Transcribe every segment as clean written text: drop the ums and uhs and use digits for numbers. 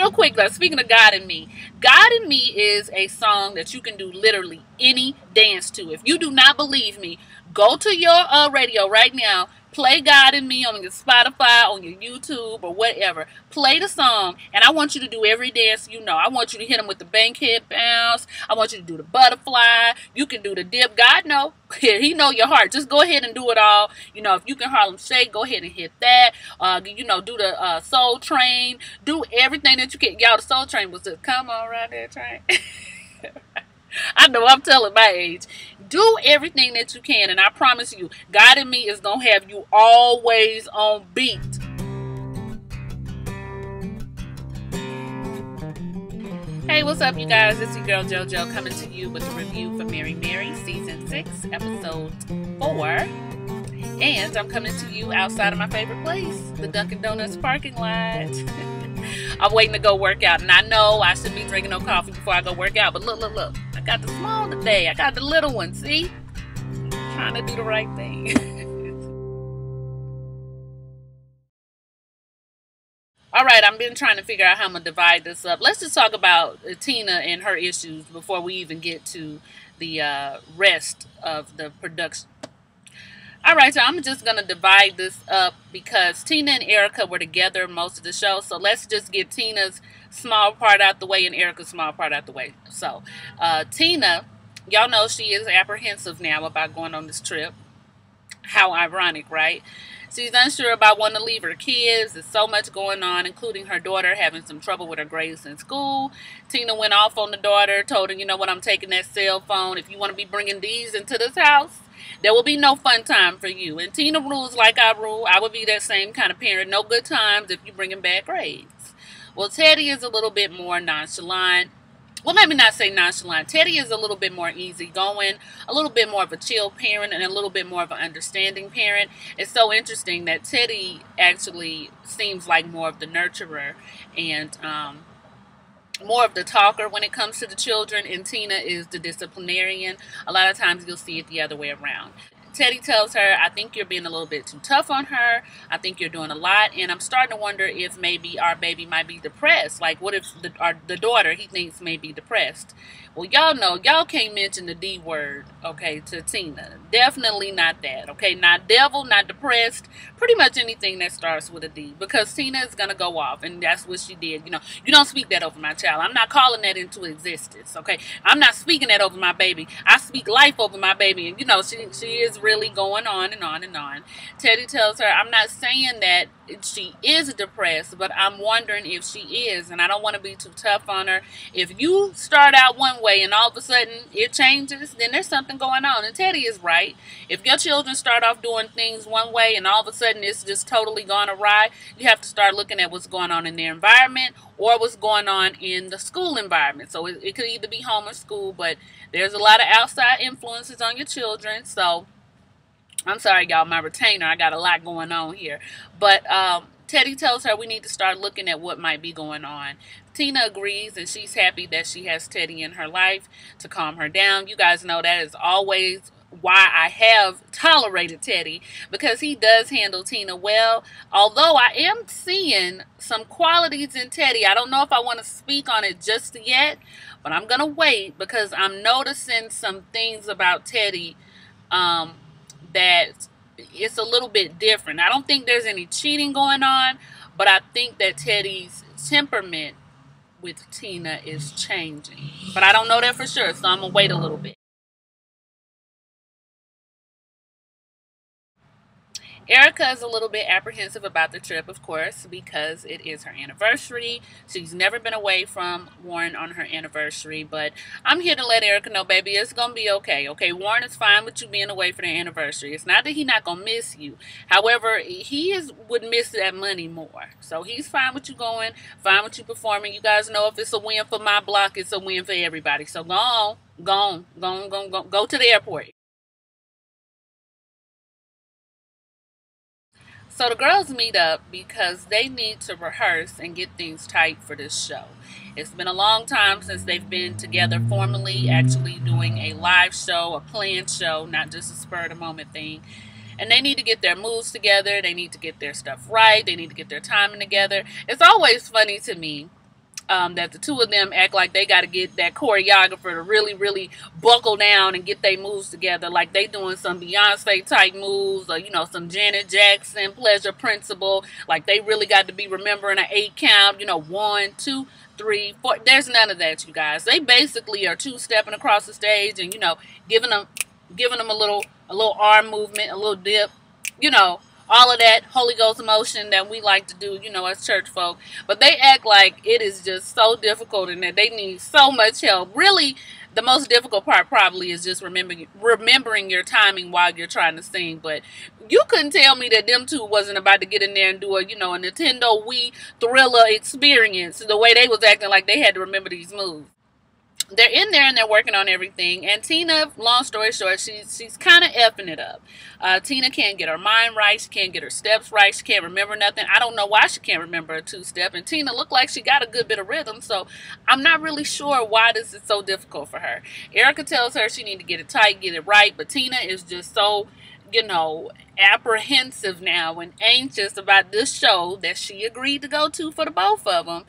real quick though, speaking of God and Me, God and Me is a song that you can do literally any dance to. If you do not believe me, go to your radio right now, play God and Me on your Spotify, on your YouTube, or whatever. Play the song, and I want you to do every dance you know. I want you to hit them with the bankhead bounce. I want you to do the butterfly. You can do the dip. God know. He know your heart. Just go ahead and do it all. You know, if you can Harlem Shake, go ahead and hit that. You know, do the Soul Train. Do everything that you can. Y'all, the Soul Train was just, come on, right there, train. I know I'm telling my age. Do everything that you can, and I promise you, God and Me is going to have you always on beat. Hey, what's up, you guys? It's your girl JoJo coming to you with a review for Mary Mary Season 6, Episode 4. And I'm coming to you outside of my favorite place, the Dunkin' Donuts parking lot. I'm waiting to go work out, and I know I shouldn't be drinking no coffee before I go work out, but look. I got the small today. I got the little one, see? I'm trying to do the right thing. Alright, I've been trying to figure out how I'm going to divide this up. Let's just talk about Tina and her issues before we even get to the rest of the production. Alright, so I'm just going to divide this up because Tina and Erica were together most of the show. So let's just get Tina's small part out the way and Erica's small part out the way. So, Tina, y'all know she is apprehensive now about going on this trip. How ironic, right? She's unsure about wanting to leave her kids. There's so much going on, including her daughter having some trouble with her grades in school. Tina went off on the daughter, told her, you know what, I'm taking that cell phone. If you want to be bringing these into this house, there will be no fun time for you. And Tina rules like I rule. I would be that same kind of parent. No good times if you bring in bad grades. Well, Teddy is a little bit more nonchalant. Well, let me not say nonchalant. Teddy is a little bit more easygoing, a little bit more of a chill parent, and a little bit more of an understanding parent. It's so interesting that Teddy actually seems like more of the nurturer and more of the talker when it comes to the children, and Tina is the disciplinarian. A lot of times you'll see it the other way around. Teddy tells her, I think you're being a little bit too tough on her. I think you're doing a lot. And I'm starting to wonder if maybe our baby might be depressed. Like, what if the daughter, he thinks, may be depressed? Well, y'all know, y'all can't mention the D word, okay, to Tina. Definitely not that, okay? Not devil, not depressed. Pretty much anything that starts with a D. Because Tina is going to go off, and that's what she did. You know, you don't speak that over my child. I'm not calling that into existence, okay? I'm not speaking that over my baby. I speak life over my baby. And, you know, she is really going on and on and on. Teddy tells her, I'm not saying that she is depressed, but I'm wondering if she is, and I don't want to be too tough on her. If you start out one way and all of a sudden it changes, then there's something going on. And Teddy is right. If your children start off doing things one way and all of a sudden it's just totally gone awry, you have to start looking at what's going on in their environment or what's going on in the school environment. So it could either be home or school, but there's a lot of outside influences on your children. So I'm sorry, y'all, my retainer, I got a lot going on here. But Teddy tells her we need to start looking at what might be going on. Tina agrees, and she's happy that she has Teddy in her life to calm her down. You guys know that is always why I have tolerated Teddy, because he does handle Tina well. Although I am seeing some qualities in Teddy. I don't know if I want to speak on it just yet, but I'm going to wait because I'm noticing some things about Teddy that it's a little bit different. I don't think there's any cheating going on, but I think that Teddy's temperament with Tina is changing. But I don't know that for sure, so I'm going to wait a little bit. Erica is a little bit apprehensive about the trip, of course, because it is her anniversary. She's never been away from Warren on her anniversary, but I'm here to let Erica know, baby, it's going to be okay. Okay, Warren is fine with you being away for their anniversary. It's not that he's not going to miss you. However, would miss that money more. So he's fine with you going, fine with you performing. You guys know if it's a win for my block, it's a win for everybody. So go to the airport. So the girls meet up because they need to rehearse and get things tight for this show. It's been a long time since they've been together formally, actually doing a live show, a planned show, not just a spur-of-the-moment thing. And they need to get their moves together. They need to get their stuff right. They need to get their timing together. It's always funny to me that the two of them act like they got to get that choreographer to really, really buckle down and get their moves together, like they doing some Beyonce type moves, or some Janet Jackson Pleasure Principle, like they really got to be remembering an 8 count, 1, 2, 3, 4. There's none of that, you guys. They basically are two-stepping across the stage and giving them a little arm movement, a little dip, you know, all of that Holy Ghost emotion that we like to do, as church folk. But they act like it is just so difficult and that they need so much help. Really, the most difficult part probably is just remembering your timing while you're trying to sing. But you couldn't tell me that them two wasn't about to get in there and do a Nintendo Wii Thriller experience. The way they was acting like they had to remember these moves. They're in there and they're working on everything. And Tina, long story short, she's kind of effing it up. Tina can't get her mind right. She can't get her steps right. She can't remember nothing. I don't know why she can't remember a two-step. And Tina looked like she got a good bit of rhythm. So I'm not really sure why this is so difficult for her. Erica tells her she need to get it tight, get it right. But Tina is just so, apprehensive now and anxious about this show that she agreed to go to for the both of them.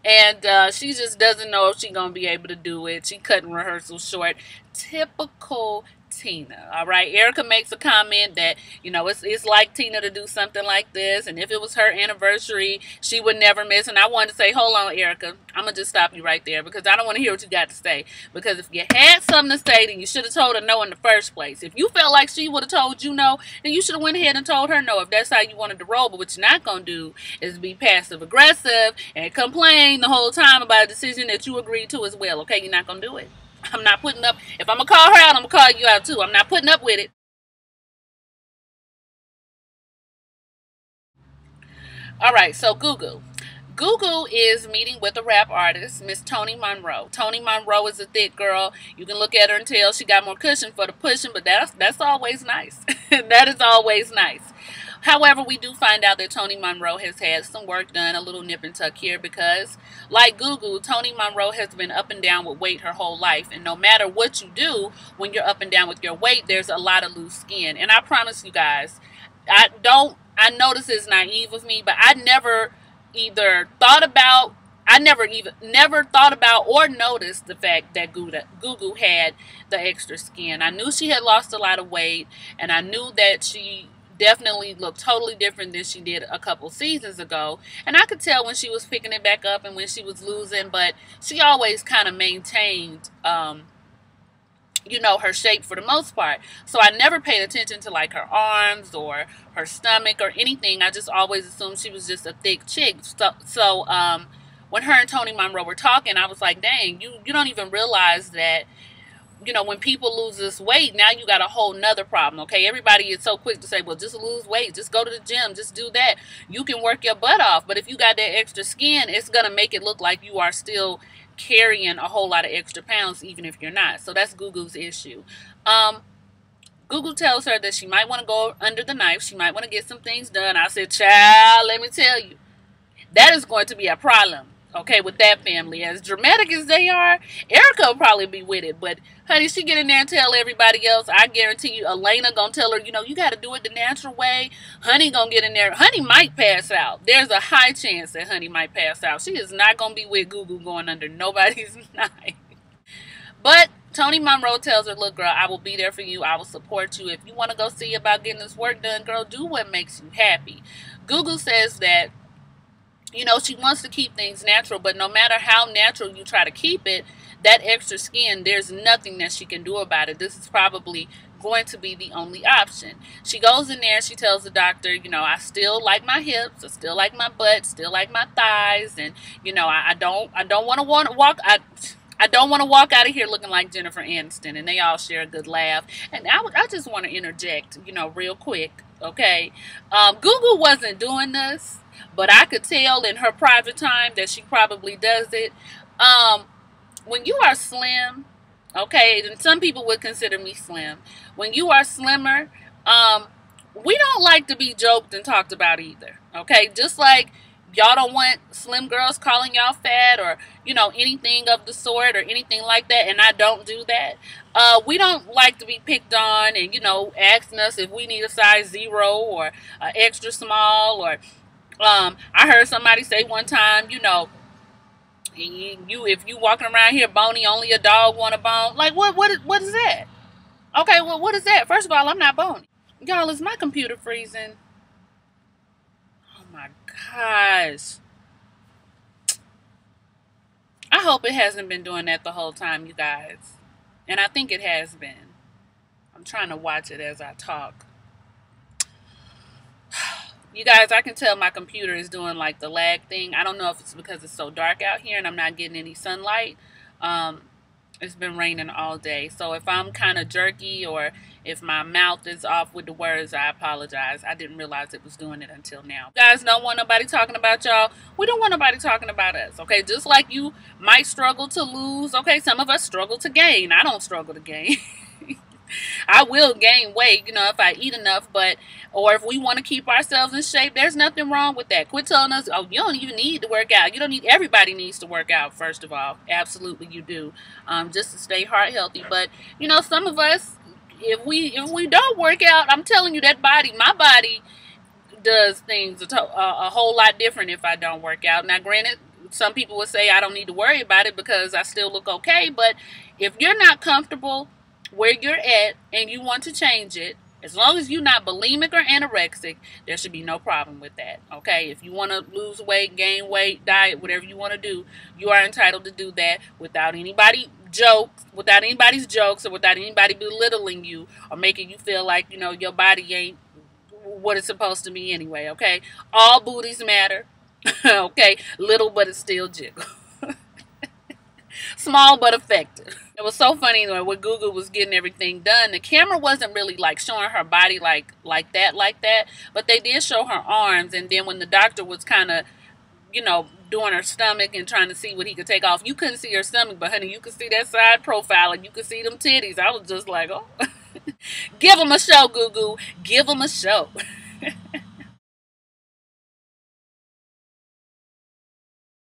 And she just doesn't know if she's going to be able to do it. She cutting rehearsals short. Typical Tina. All right. Erica makes a comment that, it's like Tina to do something like this. And if it was her anniversary, she would never miss. And I wanted to say, hold on, Erica. I'm going to just stop you right there because I don't want to hear what you got to say. Because if you had something to say, then you should have told her no in the first place. If you felt like she would have told you no, then you should have went ahead and told her no if that's how you wanted to roll. But what you're not going to do is be passive aggressive and complain the whole time about a decision that you agreed to as well. Okay, you're not going to do it. I'm not putting up. If I'm going to call her out, I'm going to call you out too. I'm not putting up with it. All right, so Gugu. Gugu is meeting with a rap artist, Miss Toni Monroe. Toni Monroe is a thick girl. You can look at her and tell she got more cushion for the pushing, but that's always nice. That is always nice. However, we do find out that Toni Monroe has had some work done, a little nip and tuck here, because like Gugu, Toni Monroe has been up and down with weight her whole life. And no matter what you do when you're up and down with your weight, there's a lot of loose skin. And I promise you guys, I know this is naive of me, but I never never thought about or noticed the fact that Gugu had the extra skin. I knew she had lost a lot of weight, and I knew that she definitely looked totally different than she did a couple seasons ago. And I could tell when she was picking it back up and when she was losing, but she always kind of maintained, her shape for the most part. So I never paid attention to like her arms or her stomach or anything. I just always assumed she was just a thick chick. So when her and Toni Monroe were talking, I was like, dang, you don't even realize that, when people lose this weight, now you got a whole nother problem, okay? Everybody is so quick to say, well, just lose weight, just go to the gym, just do that. You can work your butt off, but if you got that extra skin, it's going to make it look like you are still carrying a whole lot of extra pounds, even if you're not. So that's Gugu's issue. Gugu tells her that she might want to go under the knife. She might want to get some things done. I said, child, let me tell you, that is going to be a problem. Okay, with that family. As dramatic as they are, Erica will probably be with it. But, honey, she get in there and tell everybody else. I guarantee you, Elena gonna tell her, you got to do it the natural way. Honey gonna get in there. Honey might pass out. There's a high chance that Honey might pass out. She is not gonna be with Gugu going under nobody's knife. But Toni Monroe tells her, look, girl, I will be there for you. I will support you. If you want to go see about getting this work done, girl, do what makes you happy. Gugu says that she wants to keep things natural, but no matter how natural you try to keep it, that extra skin, there's nothing that she can do about it. This is probably going to be the only option. She goes in there, she tells the doctor, I still like my hips, I still like my butt, still like my thighs, and I don't want to walk. I don't want to walk out of here looking like Jennifer Aniston. And they all share a good laugh. And I just want to interject, real quick, okay? Gugu wasn't doing this, but I could tell in her private time that she probably does it. When you are slim, okay, and some people would consider me slim. When you are slimmer, we don't like to be joked and talked about either, okay? Just like y'all don't want slim girls calling y'all fat or, anything of the sort or anything like that, and I don't do that. We don't like to be picked on and, asking us if we need a size 0 or extra small or, I heard somebody say one time, If you walking around here bony, only a dog want a bone. Like what is that? Okay, well, what is that? First of all, I'm not bony. Y'all, is my computer freezing? Oh my gosh. I hope it hasn't been doing that the whole time, you guys. And I think it has been. I'm trying to watch it as I talk. You guys, I can tell my computer is doing like the lag thing. I don't know if it's because it's so dark out here and I'm not getting any sunlight. It's been raining all day. So if I'm kind of jerky or if my mouth is off with the words, I apologize. I didn't realize it was doing it until now. You guys don't want nobody talking about y'all. We don't want nobody talking about us, okay? Just like you might struggle to lose, okay? Some of us struggle to gain. I don't struggle to gain. I will gain weight, if I eat enough, or if we want to keep ourselves in shape, there's nothing wrong with that. Quit telling us, oh, you don't even need to work out. You don't need, everybody needs to work out, first of all. Absolutely you do, just to stay heart healthy. But, some of us, if we don't work out, I'm telling you that my body does things a whole lot different if I don't work out. Now, granted, some people would say I don't need to worry about it because I still look okay, but if you're not comfortable where you're at and you want to change it, as long as you're not bulimic or anorexic, there should be no problem with that, okay? If you want to lose weight, gain weight, diet, whatever you want to do, you are entitled to do that without anybody's jokes, or without anybody belittling you or making you feel like, your body ain't what it's supposed to be anyway, okay? All booties matter, okay? Little, but it's still jiggle. Small but effective. It was so funny when Google was getting everything done. The camera wasn't really like showing her body like that, but they did show her arms. And then when the doctor was kind of, doing her stomach and trying to see what he could take off, you couldn't see her stomach, but honey, you could see that side profile and you could see them titties. I was just like, oh, give them a show, Google. Give them a show.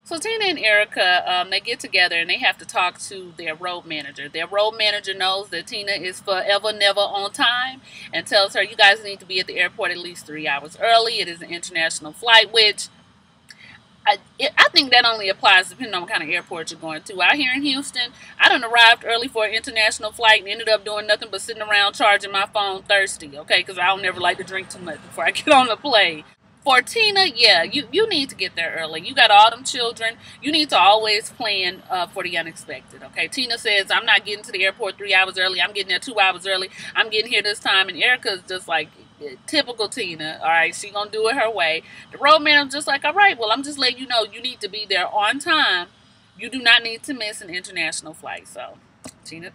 So Tina and Erica, they get together and they have to talk to their road manager. Their road manager knows that Tina is forever never on time and tells her, you guys need to be at the airport at least 3 hours early. It is an international flight, which I think that only applies depending on what kind of airport you're going to. Out here in Houston, I done arrived early for an international flight and ended up doing nothing but sitting around charging my phone thirsty, okay? Because I don't never like to drink too much before I get on the plane. For Tina, yeah, you need to get there early. You got all them children. You need to always plan for the unexpected, okay? Tina says, I'm not getting to the airport 3 hours early. I'm getting there 2 hours early. I'm getting here this time. And Erica's just like, typical Tina, all right? She gonna do it her way. The road manager's just like, all right, well, I'm just letting you know you need to be there on time. You do not need to miss an international flight. So Tina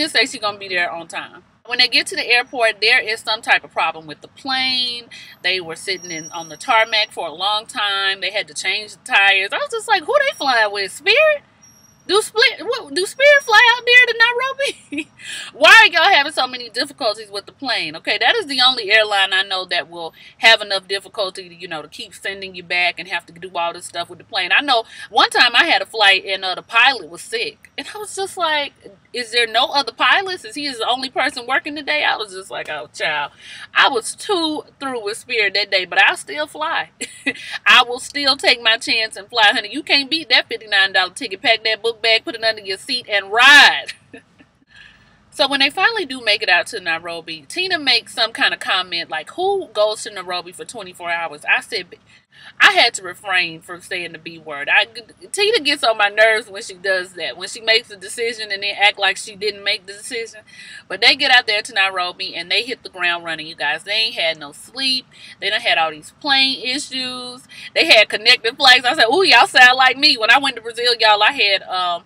says she's gonna be there on time. When they get to the airport, there is some type of problem with the plane. They were sitting on the tarmac for a long time. They had to change the tires. I was just like, who they flying with? Spirit? Do Spirit fly out there to Nairobi? Why are y'all having so many difficulties with the plane? Okay, that is the only airline I know that will have enough difficulty to, to keep sending you back and have to do all this stuff with the plane. I know one time I had a flight and the pilot was sick. And I was just like, is there no other pilots? Is he the only person working today? I was just like, oh, child. I was too through with Spirit that day, but I'll still fly. I will still take my chance and fly, honey. You can't beat that $59 ticket. Pack that book bag, put it under your seat, and ride. So when they finally do make it out to Nairobi, Tina makes some kind of comment like, who goes to Nairobi for 24 hours? I said, I had to refrain from saying the B word. Tina gets on my nerves when she does that, when she makes a decision and then act like she didn't make the decision. But they get out there to Nairobi and they hit the ground running, you guys. They ain't had no sleep. They done had all these plane issues. They had connecting flights. I said, ooh, y'all sound like me. When I went to Brazil, y'all, I had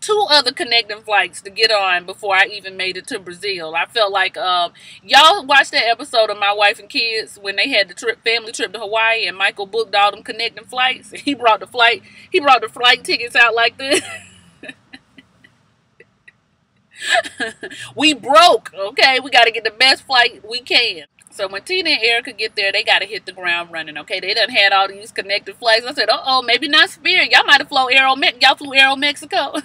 2 other connecting flights to get on before I even made it to Brazil. I felt like y'all watched that episode of My Wife and Kids when they had the family trip to Hawaii and Michael booked all them connecting flights. He brought the flight tickets out like this. We broke, okay? We got to get the best flight we can. So when Tina and Erica get there, they got to hit the ground running, okay? They done had all these connected flights. I said, uh-oh, maybe not Spirit. Y'all might have flown y'all flew Aeromexico.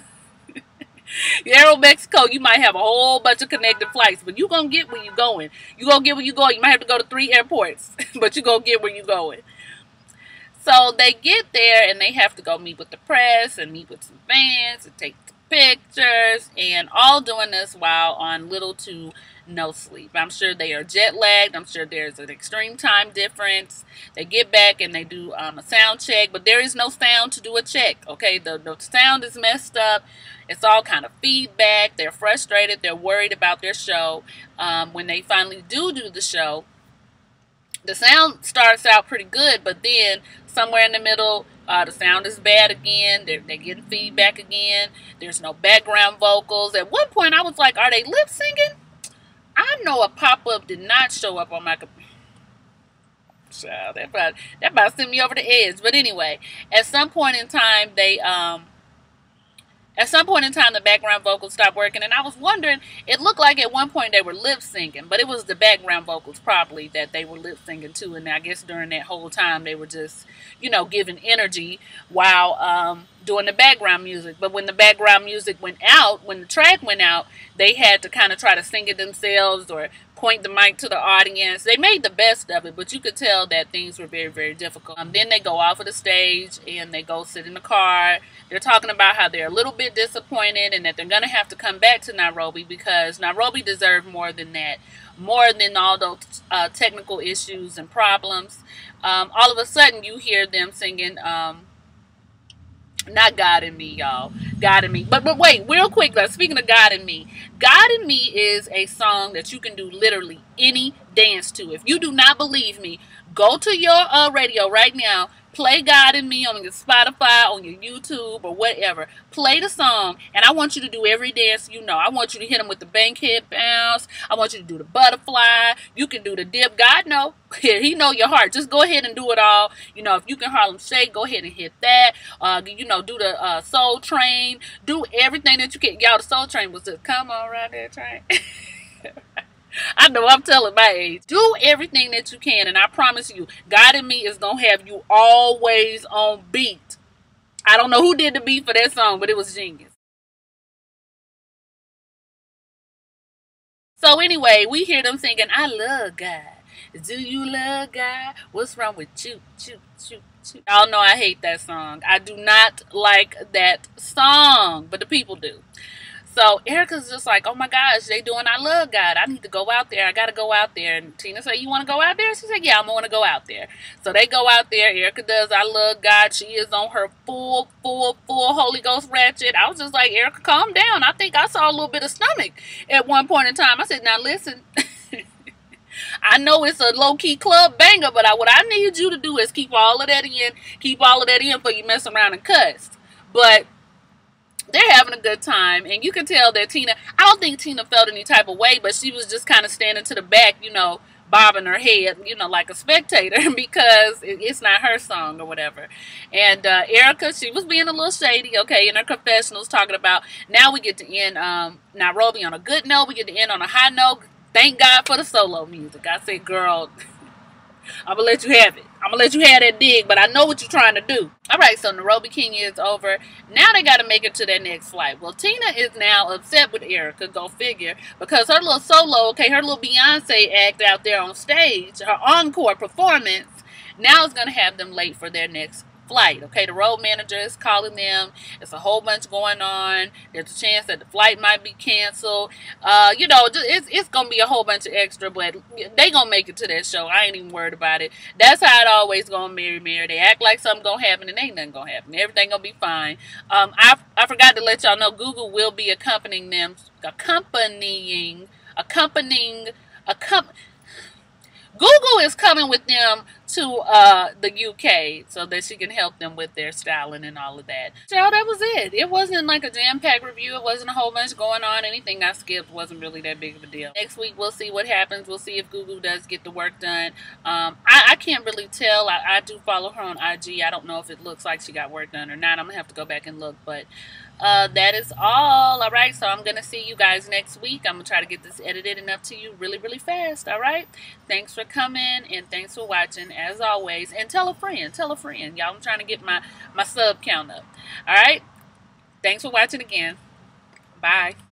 Aeromexico, you might have a whole bunch of connected flights, but you gonna get where you going. You gonna get where you going. You might have to go to 3 airports, but you gonna get where you going. So they get there and they have to go meet with the press and meet with some fans and take pictures, and all doing this while on little to no sleep. I'm sure they are jet lagged. I'm sure there's an extreme time difference. They get back and they do a sound check, but there is no sound to do a check. Okay, the sound is messed up. It's all kind of feedback. They're frustrated. They're worried about their show. When they finally do the show, the sound starts out pretty good, but then somewhere in the middle, the sound is bad again. They're getting feedback again. There's no background vocals. At one point, I was like, are they lip syncing? I know a pop-up did not show up on my computer. Child, that about sent me over the edge. But anyway, at some point in time, the background vocals stopped working, and I was wondering, it looked like at one point they were lip syncing, but it was the background vocals probably that they were lip syncing to, and I guess during that whole time they were just, giving energy while doing the background music. But when the background music went out, when the track went out, they had to kind of try to sing it themselves or point the mic to the audience. They made the best of it, but you could tell that things were very, very difficult. Then they go off of the stage and they go sit in the car. They're talking about how they're a little bit disappointed and that they're going to have to come back to Nairobi because Nairobi deserved more than that, more than all those technical issues and problems. All of a sudden, you hear them singing, not God in Me, y'all. God in Me. But wait, real quick, though, speaking of God in Me. God in Me is a song that you can do literally any dance to. If you do not believe me, go to your radio right now. Play God in Me on your Spotify, on your YouTube, or whatever. Play the song, and I want you to do every dance you know. I want you to hit them with the bankhead bounce. I want you to do the butterfly. You can do the dip. God know. He know your heart. Just go ahead and do it all. If you can Harlem Shake, go ahead and hit that. Do the Soul Train. Do everything that you can. Y'all, the Soul Train was just, come on, right there, train. I know I'm telling my age. Do everything that you can, and I promise you, God in Me is going to have you always on beat. I don't know who did the beat for that song, but it was genius. So anyway, we hear them singing, I love God. Do you love God? What's wrong with you? Y'all know I hate that song. I do not like that song, but the people do. So Erica's just like, oh my gosh, they doing I love God. I need to go out there. I got to go out there. And Tina said, you want to go out there? She said, yeah, I'm going to go out there. So they go out there. Erica does I love God. She is on her full Holy Ghost ratchet. I was just like, Erica, calm down. I think I saw a little bit of stomach at one point in time. I said, now listen. I know it's a low-key club banger, but what I need you to do is keep all of that in. Keep all of that in before you mess around and cuss. But they're having a good time, and you can tell that Tina, I don't think Tina felt any type of way, but she was just kind of standing to the back, bobbing her head, like a spectator, because it's not her song or whatever. And Erica, she was being a little shady, okay, in her confessionals, talking about, now we get to end Nairobi on a good note, we get to end on a high note. Thank God for the solo music. I said, girl, I'm going to let you have it. I'm going to let you have that dig, but I know what you're trying to do. All right, so Nairobi, Kenya is over. Now they got to make it to their next flight. Well, Tina is now upset with Erica, go figure, because her little solo, okay, her little Beyonce act out there on stage, her encore performance, now is going to have them late for their next flight. Okay, the road manager is calling them. It's a whole bunch going on. There's a chance that the flight might be canceled. It's gonna be a whole bunch of extra, but they gonna make it to that show. I ain't even worried about it. That's how it always gonna marry. They act like something gonna happen and ain't nothing gonna happen. Everything gonna be fine. I forgot to let y'all know Google will be accompanying them. Google is coming with them to the UK so that she can help them with their styling and all of that. So that was it. It wasn't like a jam-packed review. It wasn't a whole bunch going on. Anything I skipped wasn't really that big of a deal. Next week, we'll see what happens. We'll see if Google does get the work done. I can't really tell. I do follow her on IG. I don't know if it looks like she got work done or not. I'm going to have to go back and look, but that is all. All right, so I'm going to see you guys next week. I'm going to try to get this edited and up to you really, really fast. All right, thanks for coming and thanks for watching as always, and tell a friend. Y'all, I'm trying to get my sub count up. All right, thanks for watching again. Bye.